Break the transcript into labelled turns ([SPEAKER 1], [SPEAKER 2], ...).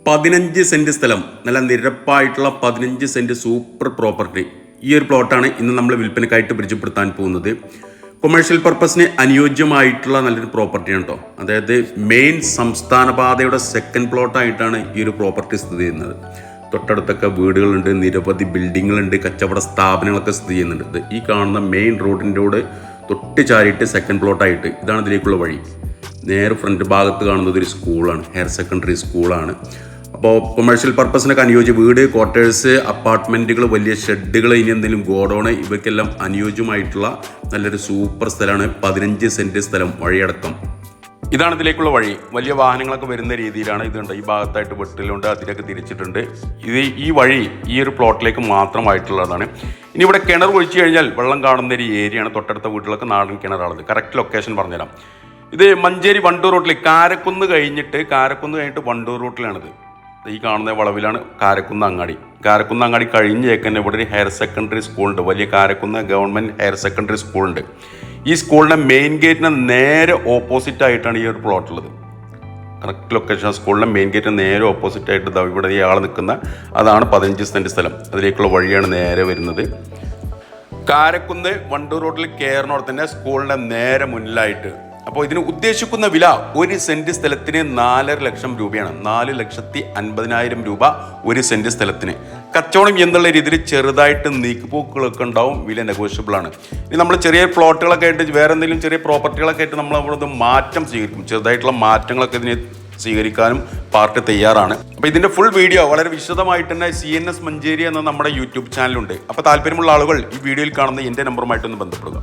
[SPEAKER 1] 15 saint സ്ഥലം, നല്ല നിരപ്പായിട്ടുള്ള 15 saint super property. ഈ ഒരു പ്ലോട്ടാണ് ഇന്ന് നമ്മൾ വിൽപ്പനക്കായിട്ട് പരിചയപ്പെടുത്താൻ പോകുന്നത്. കൊമേഴ്ഷ്യൽ പർപ്പസിന് അനുയോജ്യമായിട്ടുള്ള നല്ലൊരു പ്രോപ്പർട്ടിയാണ് കേട്ടോ. അതായത് മെയിൻ സംസ്ഥാന പാതയുടെ സെക്കൻഡ് പ്ലോട്ടായിട്ടാണ് ഈ ഒരു പ്രോപ്പർട്ടി സ്ഥിതി ചെയ്യുന്നത്. തൊട്ടടുത്തൊക്കെ വീടുകളുണ്ട്, നിരവധി ബിൽഡിങ്ങുകളുണ്ട്, കച്ചവട സ്ഥാപനങ്ങളൊക്കെ സ്ഥിതി ചെയ്യുന്നുണ്ട്. ഈ കാണുന്ന മെയിൻ റോഡിൻ്റെ തൊട്ട് ചാരിയിട്ട് സെക്കൻഡ് പ്ലോട്ടായിട്ട് ഇതാണ് ഇതിലേക്കുള്ള വഴി. നേരെ ഫ്രണ്ട് ഭാഗത്ത് കാണുന്നത് ഒരു സ്കൂളാണ്, ഹയർ സെക്കൻഡറി സ്കൂളാണ്. അപ്പോൾ കൊമേഴ്ഷ്യൽ പർപ്പസിനൊക്കെ അനുയോജ്യ വീട്, ക്വാർട്ടേഴ്സ്, അപ്പാർട്ട്മെൻറ്റുകൾ, വലിയ ഷെഡുകൾ, ഇനി എന്തെങ്കിലും ഗോഡൗണ്, ഇവയ്ക്കെല്ലാം അനുയോജ്യമായിട്ടുള്ള നല്ലൊരു സൂപ്പർ സ്ഥലമാണ്. 15 സെൻറ്റ് സ്ഥലം, വഴിയടക്കം. ഇതാണ് ഇതിലേക്കുള്ള വഴി. വലിയ വാഹനങ്ങളൊക്കെ വരുന്ന രീതിയിലാണ് ഇതുണ്ട്. ഈ ഭാഗത്തായിട്ട് വെട്ടിലുണ്ട്, അതിലൊക്കെ തിരിച്ചിട്ടുണ്ട്. ഈ വഴി ഈ ഒരു പ്ലോട്ടിലേക്ക് മാത്രമായിട്ടുള്ളതാണ്. ഇനി ഇവിടെ കിണർ ഒഴിച്ചു കഴിഞ്ഞാൽ വെള്ളം കാണുന്ന ഒരു ഏരിയയാണ്. തൊട്ടടുത്ത വീട്ടിലൊക്കെ നാടൻ കിണറാണത്. കറക്റ്റ് ലൊക്കേഷൻ പറഞ്ഞുതരാം. ഇത് മഞ്ചേരി വണ്ടൂർ റൂട്ടിൽ കാരക്കുന്ന് കഴിഞ്ഞിട്ട് വണ്ടൂർ റൂട്ടിലാണിത്. ഈ കാണുന്ന വളവിലാണ് കാരക്കുന്ന് അങ്ങാടി കഴിഞ്ഞേക്കന്നെ ഇവിടെ ഒരു ഹയർ സെക്കൻഡറി സ്കൂളുണ്ട്. വലിയ കാരക്കുന്ന് ഗവൺമെൻറ് ഹയർ സെക്കൻഡറി സ്കൂളുണ്ട്. ഈ സ്കൂളിൻ്റെ മെയിൻ ഗേറ്റിന് നേരെ ഓപ്പോസിറ്റ് ആയിട്ടാണ് ഈ ഒരു പ്ലോട്ടുള്ളത്. Correct location. സ്കൂളിൻ്റെ മെയിൻ ഗേറ്റിന് നേരെ ഓപ്പോസിറ്റ് ആയിട്ട് ഇവിടെ ഈ ആൾ നിൽക്കുന്ന അതാണ് 15 സെൻറ്റ് സ്ഥലം. അതിലേക്കുള്ള വഴിയാണ് നേരെ വരുന്നത്. കാരക്കുന്ന് വണ്ടൂർ റോഡിൽ കയറുന്നോടെ തന്നെ സ്കൂളിൻ്റെ നേരെ മുന്നിലായിട്ട്. അപ്പോൾ ഇതിന് ഉദ്ദേശിക്കുന്ന വില 1 സെൻറ്റ് സ്ഥലത്തിന് 4.5 ലക്ഷം രൂപയാണ്. 4,50,000 രൂപ 1 സെൻറ്റ് സ്ഥലത്തിന്. കച്ചവടം എന്നുള്ള രീതിയിൽ ചെറുതായിട്ട് നീക്കുപോക്കുകളൊക്കെ ഉണ്ടാവും. വില നെഗോഷ്യബിൾ ആണ്. ഇനി നമ്മൾ ചെറിയ പ്ലോട്ടുകളൊക്കെ ആയിട്ട് വേറെ എന്തെങ്കിലും ചെറിയ പ്രോപ്പർട്ടികളൊക്കെ ആയിട്ട് നമ്മൾ അവിടെ മാറ്റം സ്വീകരിക്കും. ചെറുതായിട്ടുള്ള മാറ്റങ്ങളൊക്കെ ഇതിന് സ്വീകരിക്കാനും പാർട്ടി തയ്യാറാണ്. അപ്പോൾ ഇതിൻ്റെ ഫുൾ വീഡിയോ വളരെ വിശദമായിട്ട് തന്നെ CNS മഞ്ചേരി എന്ന നമ്മുടെ യൂട്യൂബ് ചാനലുണ്ട്. അപ്പോൾ താല്പര്യമുള്ള ആളുകൾ ഈ വീഡിയോയിൽ കാണുന്ന എൻ്റെ നമ്പറുമായിട്ടൊന്ന് ബന്ധപ്പെടുക.